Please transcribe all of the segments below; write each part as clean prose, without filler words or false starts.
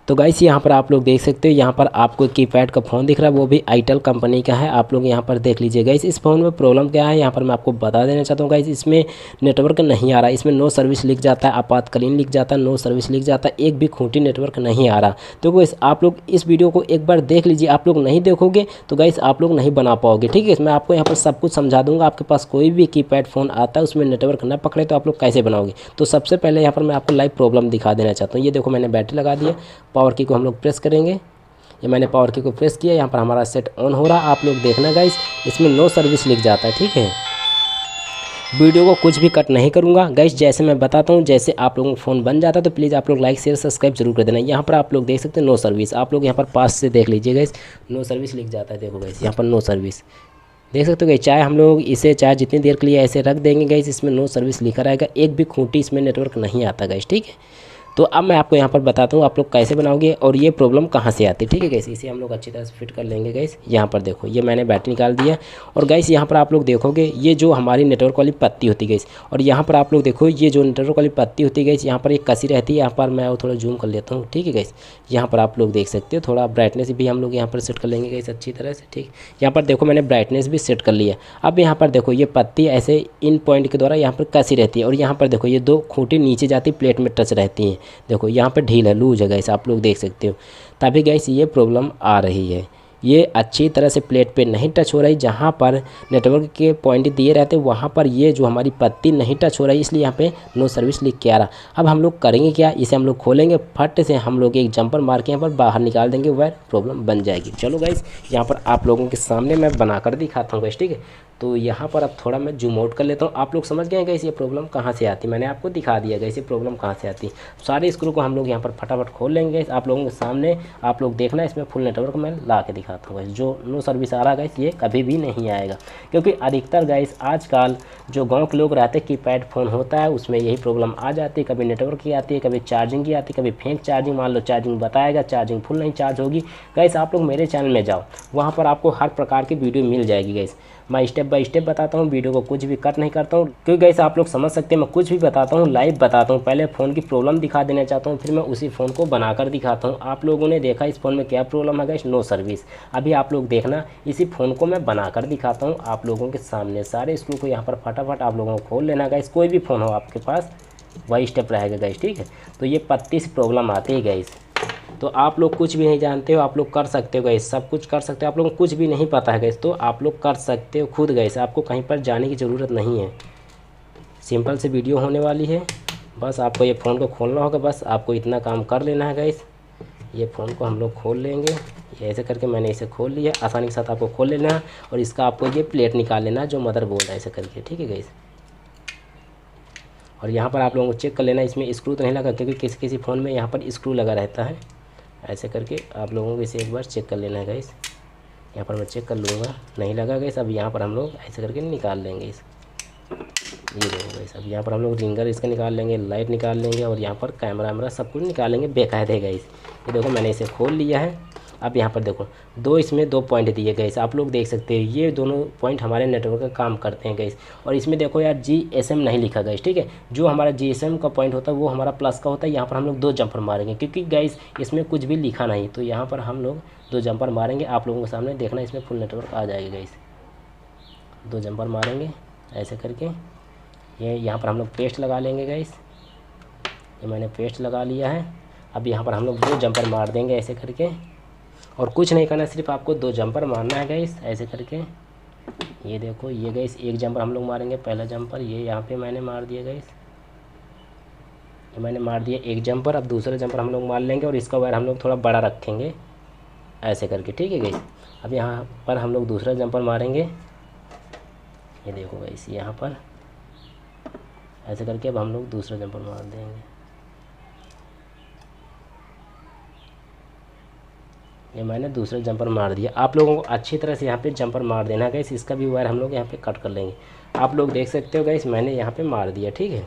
तो गाइस यहाँ पर आप लोग देख सकते हो, यहाँ पर आपको कीपैड का फ़ोन दिख रहा है, वो भी आईटेल कंपनी का है। आप लोग यहाँ पर देख लीजिए गाइस, इस फ़ोन में प्रॉब्लम क्या है यहाँ पर मैं आपको बता देना चाहता हूँ गाइस। इसमें नेटवर्क नहीं आ रहा, इसमें नो सर्विस लिख जाता है, आपातकालीन लिख जाता है, नो सर्विस लिख जाता है, एक भी खूंटी नेटवर्क नहीं आ रहा। तो गाइस आप लोग इस वीडियो को एक बार देख लीजिए, आप लोग नहीं देखोगे तो गाइस आप लोग नहीं बना पाओगे, ठीक है। मैं आपको यहाँ पर सब कुछ समझा दूँगा। आपके पास कोई भी कीपैड फ़ोन आता है उसमें नेटवर्क ना पकड़े तो आप लोग कैसे बनाओगे। तो सबसे पहले यहाँ पर मैं आपको लाइव प्रॉब्लम दिखा देना चाहता हूँ। ये देखो मैंने बैटरी लगा दिया, पावर की को हम लोग प्रेस करेंगे। ये मैंने पावर की को प्रेस किया, यहाँ पर हमारा सेट ऑन हो रहा। आप लोग देखना गाइस, इसमें नो सर्विस लिख जाता है, ठीक है। वीडियो को कुछ भी कट नहीं करूँगा गाइस, जैसे मैं बताता हूँ, जैसे आप लोगों को फ़ोन बन जाता है तो प्लीज़ आप लोग लाइक शेयर सब्सक्राइब जरूर कर देना। यहाँ पर आप लोग देख सकते हैं नो सर्विस, आप लोग यहाँ पर पास से देख लीजिए गाइस, नो सर्विस लिख जाता है। देखो गाइस यहाँ पर नो सर्विस देख सकते हो गाइस। चाहे हम लोग इसे चाहे जितनी देर के लिए ऐसे रख देंगे गाइस, इसमें नो सर्विस लिखा रहेगा, एक भी खूंटी इसमें नेटवर्क नहीं आता गाइस, ठीक है। तो अब मैं आपको यहाँ पर बताता हूँ आप लोग कैसे बनाओगे और ये प्रॉब्लम कहाँ से आती है, ठीक है गाइस। इसे हम लोग अच्छी तरह से फिट कर लेंगे गाइस। यहाँ पर देखो ये मैंने बैटरी निकाल दिया और गाइस यहाँ पर आप लोग देखोगे ये जो हमारी नेटवर्क वाली पत्ती होती है गाइस, और यहाँ पर आप लोग देखो ये जो नेटवर्क वाली पत्ती होती है गाइस, यहाँ पर एक कसी रहती है। यहाँ पर मैं थोड़ा जूम कर लेता हूँ, ठीक है गाइस। यहाँ पर आप लोग देख सकते हो, थोड़ा ब्राइटनेस भी हम लोग यहाँ पर सेट कर लेंगे गाइस अच्छी तरह से, ठीक। यहाँ पर देखो मैंने ब्राइटनेस भी सेट कर लिया। अब यहाँ पर देखो ये पत्ती ऐसे इन पॉइंट के द्वारा यहाँ पर कसी रहती है और यहाँ पर देखो ये दो खूंटी नीचे जाती प्लेट में टच रहती हैं। देखो यहाँ पर ढील है, लूज है गाइस, आप लोग देख सकते हो। तभी गाइस ये प्रॉब्लम आ रही है, ये अच्छी तरह से प्लेट पे नहीं टच हो रही। जहाँ पर नेटवर्क के पॉइंट दिए रहते हैं वहाँ पर ये जो हमारी पत्ती नहीं टच हो रही, इसलिए यहाँ पे नो सर्विस लिख के आ रहा। अब हम लोग करेंगे क्या, इसे हम लोग खोलेंगे, फट से हम लोग एक जंपर मार के यहाँ पर बाहर निकाल देंगे, वह प्रॉब्लम बन जाएगी। चलो गाइस यहाँ पर आप लोगों के सामने मैं बना कर दिखाता हूँ गाइस, ठीक है। तो यहाँ पर अब थोड़ा मैं जूम आउट कर लेता हूँ। आप लोग समझ गए गाइस ये प्रॉब्लम कहाँ से आती है, मैंने आपको दिखा दिया गाइस ये प्रॉब्लम कहाँ से आती है। सारे स्क्रू को हम लोग यहाँ पर फटाफट खोल लेंगे गाइस, आप लोगों के सामने। आप लोग देखना इसमें फुल नेटवर्क मैं ला के दिखाता हूँ गाइस। जो नो सर्विस आ रहा गाइस ये कभी भी नहीं आएगा, क्योंकि अधिकतर गाइस आजकल जो गाँव के लोग रहते हैं कीपैड फ़ोन होता है उसमें यही प्रॉब्लम आ जाती है। कभी नेटवर्क की आती है, कभी चार्जिंग की आती है, कभी फेक चार्जिंग। मान लो चार्जिंग बताएगा, चार्जिंग फुल नहीं चार्ज होगी गाइस। आप लोग मेरे चैनल में जाओ, वहाँ पर आपको हर प्रकार की वीडियो मिल जाएगी गाइस। मैं स्टेप बाय स्टेप बताता हूँ, वीडियो को कुछ भी कट नहीं करता हूँ, क्योंकि गाइस आप लोग समझ सकते हैं मैं कुछ भी बताता हूँ लाइव बताता हूँ। पहले फ़ोन की प्रॉब्लम दिखा देना चाहता हूँ, फिर मैं उसी फ़ोन को बनाकर दिखाता हूँ। आप लोगों ने देखा इस फ़ोन में क्या प्रॉब्लम है गाइस, नो सर्विस। अभी आप लोग देखना इसी फ़ोन को मैं बनाकर दिखाता हूँ आप लोगों के सामने। सारे स्क्रू को यहाँ पर फटाफट आप लोगों को खोल लेना गाइस, कोई भी फ़ोन हो आपके पास वही स्टेप रहेगा गाइस, ठीक है। तो ये पत्ती से प्रॉब्लम आती है गाइस। तो आप लोग कुछ भी नहीं जानते हो, आप लोग कर सकते हो गाइस, सब कुछ कर सकते हो। आप लोगों को कुछ भी नहीं पता है गाइस तो आप लोग कर सकते हो खुद गाइस, आपको कहीं पर जाने की ज़रूरत नहीं है। सिंपल से वीडियो होने वाली है, बस आपको ये फ़ोन को खोलना होगा, बस आपको इतना काम कर लेना है गाइस। ये फ़ोन को हम लोग खोल लेंगे, ये ऐसे करके मैंने इसे खोल लिया। आसानी के साथ आपको खोल लेना है और इसका आपको ये प्लेट निकाल लेना है जो मदरबोर्ड है, ऐसे करके, ठीक है गाइस। और यहाँ पर आप लोगों को चेक कर लेना इसमें स्क्रू तो नहीं लगा, क्योंकि किसी किसी फ़ोन में यहाँ पर स्क्रू लगा रहता है। ऐसे करके आप लोगों को इसे एक बार चेक कर लेना है गाइस। यहाँ पर मैं चेक कर लूँगा, नहीं लगा गाइस। अब यहाँ पर हम लोग ऐसे करके निकाल लेंगे इस, ये देखो गाइस। अब यहाँ पर हम लोग रिंगर इसका निकाल लेंगे, लाइट निकाल लेंगे और यहाँ पर कैमरा वैमरा सब कुछ निकालेंगे बेकायदे गाइस। ये देखो मैंने इसे खोल लिया है। अब यहाँ पर देखो इसमें दो पॉइंट दिए गए, आप लोग देख सकते हैं ये दोनों पॉइंट हमारे नेटवर्क का काम करते हैं गाइस। और इसमें देखो यार GSM नहीं लिखा गाइस, ठीक है। जो हमारा GSM का पॉइंट होता है वो हमारा प्लस का होता है। यहाँ पर हम लोग 2 जंपर मारेंगे, क्योंकि गाइस इसमें कुछ भी लिखा नहीं, तो यहाँ पर हम लोग 2 जंपर मारेंगे। आप लोगों के सामने देखना इसमें फुल नेटवर्क आ जाएगा गाइस। 2 जंपर मारेंगे ऐसे करके। ये यहाँ पर हम लोग पेस्ट लगा लेंगे गाइस, ये मैंने पेस्ट लगा लिया है। अब यहाँ पर हम लोग 2 जंपर मार देंगे ऐसे करके, और कुछ नहीं करना, सिर्फ आपको 2 जंपर मारना है गाइस ऐसे करके। ये देखो ये गाइस एक जंपर हम लोग मारेंगे, पहला जंपर ये यहाँ पे मैंने मार दिया गाइस, ये मैंने मार दिया एक जंपर। अब दूसरा जंपर हम लोग मार लेंगे और इसका वायर हम लोग थोड़ा बड़ा रखेंगे ऐसे करके, ठीक है गाइस। अब यहाँ पर हम लोग दूसरा जंपर मारेंगे, ये देखो गाइस यहाँ पर ऐसे करके। अब हम लोग दूसरा जंपर मार देंगे, ये मैंने दूसरा जंपर मार दिया। आप लोगों को अच्छी तरह से यहाँ पे जंपर मार देना है गाइस। इसका भी वायर हम लोग यहाँ पे कट कर लेंगे। आप लोग देख सकते हो गाइस मैंने यहाँ पे मार दिया, ठीक है।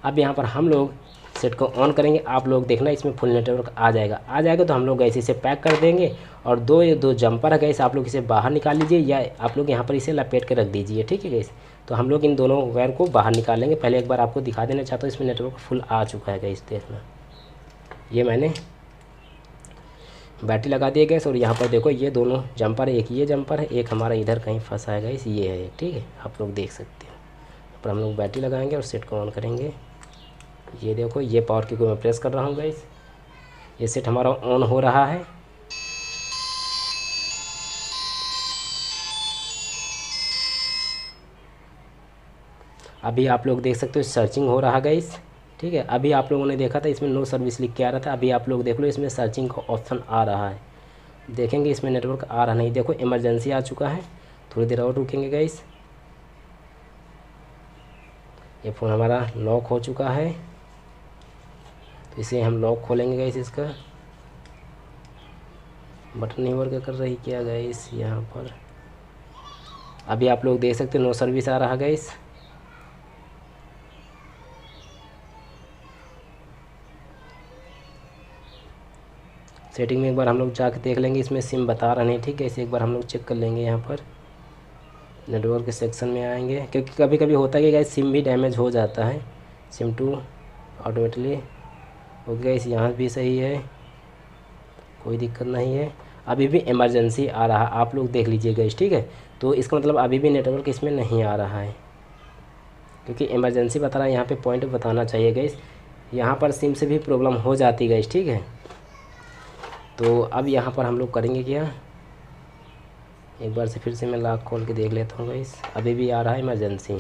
अब यहाँ पर हम लोग सेट को ऑन करेंगे, आप लोग देखना इसमें फुल नेटवर्क आ जाएगा तो हम लोग गाइस इसे पैक कर देंगे। और दो जंपर है गाइस, आप लोग इसे बाहर निकाल लीजिए या आप लोग यहाँ पर इसे लपेट के रख दीजिए, ठीक है गाइस। तो हम लोग इन दोनों वायर को बाहर निकालेंगे। पहले एक बार आपको दिखा देना चाहता हूँ, इसमें नेटवर्क फुल आ चुका है गाइस, देखना। ये मैंने बैटरी लगा दिए गैस। और यहाँ पर देखो ये दोनों जंपर, एक ये जंपर है, एक हमारा इधर कहीं फंसा है गैस, ये है ठीक है, आप लोग देख सकते हो। पर हम लोग बैटरी लगाएंगे और सेट को ऑन करेंगे। ये देखो ये पावर की को मैं प्रेस कर रहा हूँ गैस, ये सेट हमारा ऑन हो रहा है। अभी आप लोग देख सकते हो सर्चिंग हो रहा गैस, ठीक है। अभी आप लोगों ने देखा था इसमें नो सर्विस लिख के आ रहा था, अभी आप लोग देख लो इसमें सर्चिंग का ऑप्शन आ रहा है। देखेंगे इसमें नेटवर्क आ रहा नहीं, देखो इमरजेंसी आ चुका है। थोड़ी देर और रुकेंगे गैस। ये फ़ोन हमारा लॉक हो चुका है, तो इसे हम लॉक खोलेंगे गैस। इसका बटन नहीं वर्क कर रही क्या गैस यहाँ पर। अभी आप लोग देख सकते हो नो सर्विस आ रहा गैस। सेटिंग में एक बार हम लोग जाकर देख लेंगे, इसमें सिम बता रहा नहीं, ठीक है। इसे एक बार हम लोग चेक कर लेंगे। यहाँ पर नेटवर्क के सेक्शन में आएंगे, क्योंकि कभी कभी होता है कि गाइस सिम भी डैमेज हो जाता है। सिम टू ऑटोमेटिकली ओके गाइस, यहाँ भी सही है, कोई दिक्कत नहीं है। अभी भी इमरजेंसी आ रहा, आप लोग देख लीजिए गाइस, ठीक है। तो इसका मतलब अभी भी नेटवर्क इसमें नहीं आ रहा है, क्योंकि इमरजेंसी बता रहा है। यहाँ पे पॉइंट बताना चाहिए गाइस, यहाँ पर सिम से भी प्रॉब्लम हो जाती है गाइस, ठीक है। तो अब यहाँ पर हम लोग करेंगे क्या, एक बार से फिर से मैं लॉक खोल के देख लेता हूँ गाइस। अभी भी आ रहा है इमरजेंसी।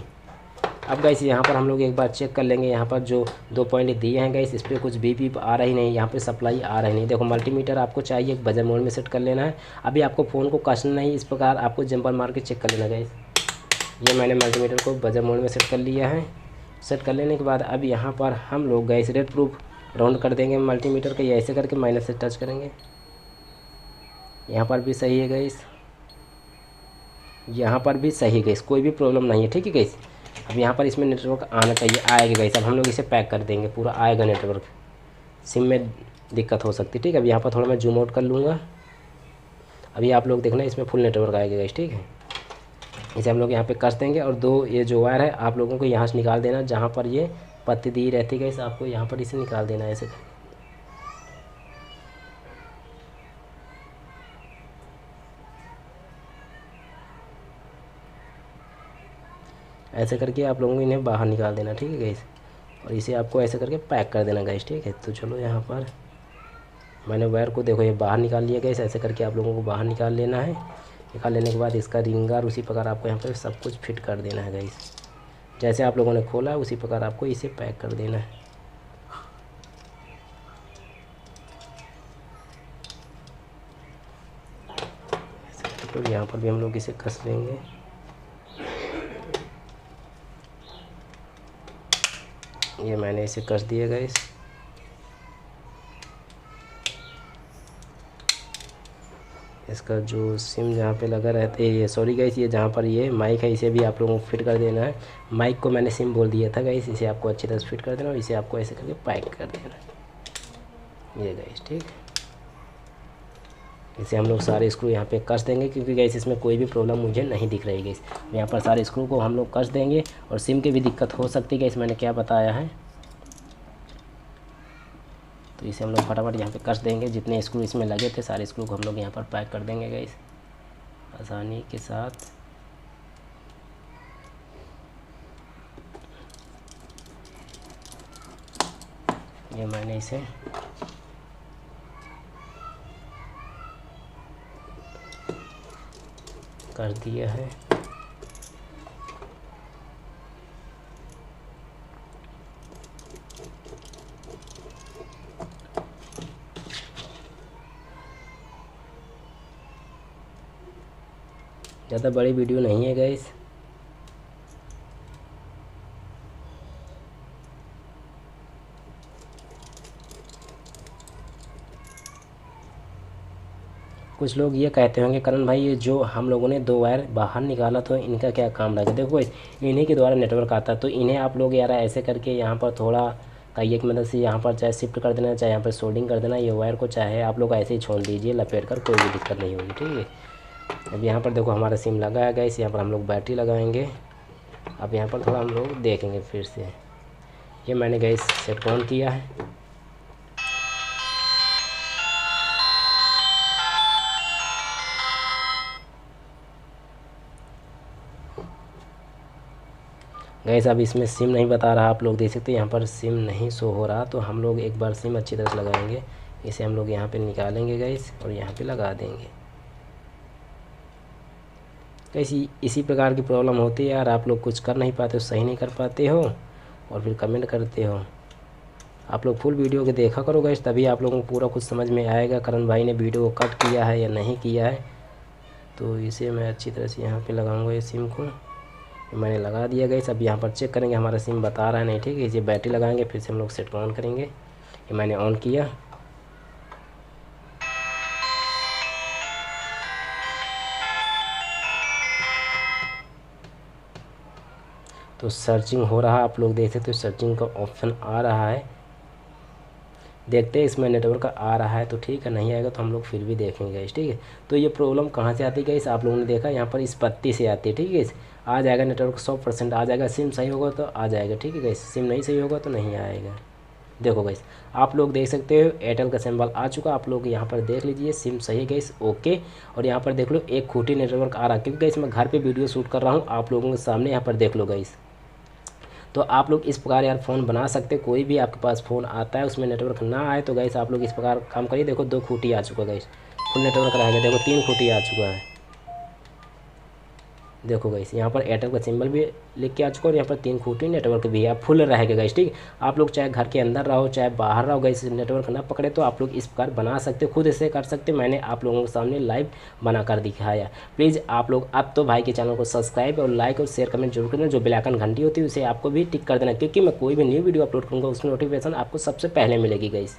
अब गाइस यहाँ पर हम लोग एक बार चेक कर लेंगे, यहाँ पर जो 2 पॉइंट दिए हैं गाइस, इस पर कुछ भी आ रही नहीं, यहाँ पे सप्लाई आ रही नहीं। देखो मल्टीमीटर आपको चाहिए बजर मोड में सेट कर लेना है। अभी आपको फ़ोन को कसना नहीं, इस प्रकार आपको जंपर मार के चेक कर लेना गाइस। ये मैंने मल्टीमीटर को बजर मोड में सेट कर लिया है। सेट कर लेने के बाद अब यहाँ पर हम लोग गाइस रेड प्रूफ राउंड कर देंगे मल्टीमीटर का, ये ऐसे करके माइनस से टच करेंगे। यहाँ पर भी सही है गाइस, यहाँ पर भी सही गैस, कोई भी प्रॉब्लम नहीं है, ठीक है गैस। अब यहाँ पर इसमें नेटवर्क आना चाहिए, आएगा गैस। अब हम लोग इसे पैक कर देंगे, पूरा आएगा नेटवर्क। सिम में दिक्कत हो सकती है, ठीक है। अब यहाँ पर थोड़ा मैं जूम आउट कर लूँगा। अभी आप लोग देखना इसमें फुल नेटवर्क आएगा गैस, ठीक है। इसे हम लोग यहाँ पे कस देंगे और 2 ये जो वायर है आप लोगों को यहाँ से निकाल देना, जहाँ पर ये पत्ती दी रहती है गैस, आपको यहाँ पर इसे निकाल देना है ऐसे। ऐसे करके आप लोगों को इन्हें बाहर निकाल देना, ठीक है गाइस। और इसे आपको ऐसे करके पैक कर देना गाइस, ठीक है। तो चलो यहाँ पर मैंने वायर को देखो ये बाहर निकाल लिया गाइस, ऐसे करके आप लोगों को बाहर निकाल लेना है। निकाल लेने के बाद इसका रिंगर उसी प्रकार आपको यहाँ पर सब कुछ फिट कर देना है गाइस। जैसे आप लोगों ने खोला उसी प्रकार आपको इसे पैक कर देना है। तो यहाँ पर भी हम लोग इसे कस लेंगे। ये मैंने इसे कस दिया गाइस। इसका जो सिम जहाँ पे लगा रहता है, ये सॉरी गाइस, ये जहाँ पर ये माइक है इसे भी आप लोगों को फिट कर देना है। माइक को मैंने सिम बोल दिया था गाइस, इसे आपको अच्छी तरह से फिट कर देना और इसे आपको ऐसे करके पैक कर देना, ये गाइस, ठीक। इसे हम लोग सारे स्क्रू यहाँ पे कस देंगे, क्योंकि गाइस इसमें कोई भी प्रॉब्लम मुझे नहीं दिख रही गाइस। यहाँ पर सारे स्क्रू को हम लोग कस देंगे, और सिम की भी दिक्कत हो सकती है गाइस, मैंने क्या बताया है। तो इसे हम लोग फटाफट यहाँ पे कस देंगे। जितने स्क्रू इसमें लगे थे सारे स्क्रू को हम लोग यहाँ पर पैक कर देंगे गाइस आसानी के साथ। ये मैंने इसे कर दिया है। ज़्यादा बड़ी वीडियो नहीं है गाइस। कुछ लोग ये कहते होंगे करण भाई ये जो हम लोगों ने 2 वायर बाहर निकाला तो इनका क्या काम रहेगा। देखो इन्हीं के द्वारा नेटवर्क आता है, तो इन्हें आप लोग यार ऐसे करके यहाँ पर थोड़ा कहिए की मदद से यहाँ पर चाहे शिफ्ट कर देना, चाहे यहाँ पर सोल्डिंग कर देना। ये वायर को चाहे आप लोग ऐसे ही छोड़ दीजिए लपेट कर, कोई भी दिक्कत नहीं होगी, ठीक है। अब यहाँ पर देखो हमारा सिम लगा है गाइस, यहाँ पर हम लोग बैटरी लगाएंगे। अब यहाँ पर थोड़ा हम लोग देखेंगे फिर से। ये मैंने गाइस सेट ऑन किया है। गैस अब इसमें सिम नहीं बता रहा, आप लोग देख सकते हैं यहाँ पर सिम नहीं शो हो रहा। तो हम लोग एक बार सिम अच्छी तरह से लगाएंगे। इसे हम लोग यहाँ पे निकालेंगे गैस और यहाँ पे लगा देंगे। गैस इसी प्रकार की प्रॉब्लम होती है यार, आप लोग कुछ कर नहीं पाते हो, सही नहीं कर पाते हो और फिर कमेंट करते हो। आप लोग फुल वीडियो के देखा करो गैस, तभी आप लोगों को पूरा कुछ समझ में आएगा करण भाई ने वीडियो को कट किया है या नहीं किया है। तो इसे मैं अच्छी तरह से यहाँ पे लगाऊंगा ये सिम को। मैंने लगा दिया गैस। अब यहाँ पर चेक करेंगे हमारा सिम बता रहा है नहीं, ठीक है। इसे बैटरी लगाएंगे, फिर से हम लोग सेट को ऑन करेंगे। ये मैंने ऑन किया। तो सर्चिंग हो रहा है, आप लोग देख सकते हो सर्चिंग का ऑप्शन आ रहा है। देखते हैं इसमें नेटवर्क आ रहा है तो ठीक है, नहीं आएगा तो हम लोग फिर भी देखेंगे गाइस, ठीक है। तो ये प्रॉब्लम कहाँ से आती है गाइस, आप लोगों ने देखा यहाँ पर इस पत्ती से आती है, ठीक है। आ जाएगा नेटवर्क 100% आ जाएगा। सिम सही होगा तो आ जाएगा, ठीक है गाइस। सिम नहीं सही होगा तो नहीं आएगा। देखो गाइस आप लोग देख सकते हो एयरटेल का सिंबल आ चुका, आप लोग यहाँ पर देख लीजिए सिम सही है गाइस, ओके। और यहाँ पर देख लो एक खूटी नेटवर्क आ रहा है, क्योंकि गाइस मैं घर पे वीडियो शूट कर रहा हूँ आप लोगों के सामने, यहाँ पर देख लो गाइस। तो आप लोग इस प्रकार यार फ़ोन बना सकते, कोई भी आपके पास फ़ोन आता है उसमें नेटवर्क ना आए तो गाइस आप लोग इस प्रकार काम करिए। देखो 2 खूटी आ चुका गाइस, फुल नेटवर्क रहेगा। देखो 3 खूटी आ चुका है। देखो गाइस यहाँ पर एयरटेल का सिंबल भी लिख के आ चुका और यहाँ पर 3 खूटी नेटवर्क भी है, फुल रहेगा गाइस, ठीक। आप लोग चाहे घर के अंदर रहो चाहे बाहर रहो गाइस, नेटवर्क ना पकड़े तो आप लोग इस प्रकार बना सकते, खुद इसे कर सकते। मैंने आप लोगों के सामने लाइव बना कर दिखाया। प्लीज़ आप लोग अब तो भाई के चैनल को सब्सक्राइब और लाइक और शेयर कमेंट जरूर करना। जो बेल आइकन घंटी होती है उसे आपको भी टिक कर देना, क्योंकि मैं कोई भी न्यू वीडियो अपलोड करूँगा उसकी नोटिफिकेशन आपको सबसे पहले मिलेगी गाइस।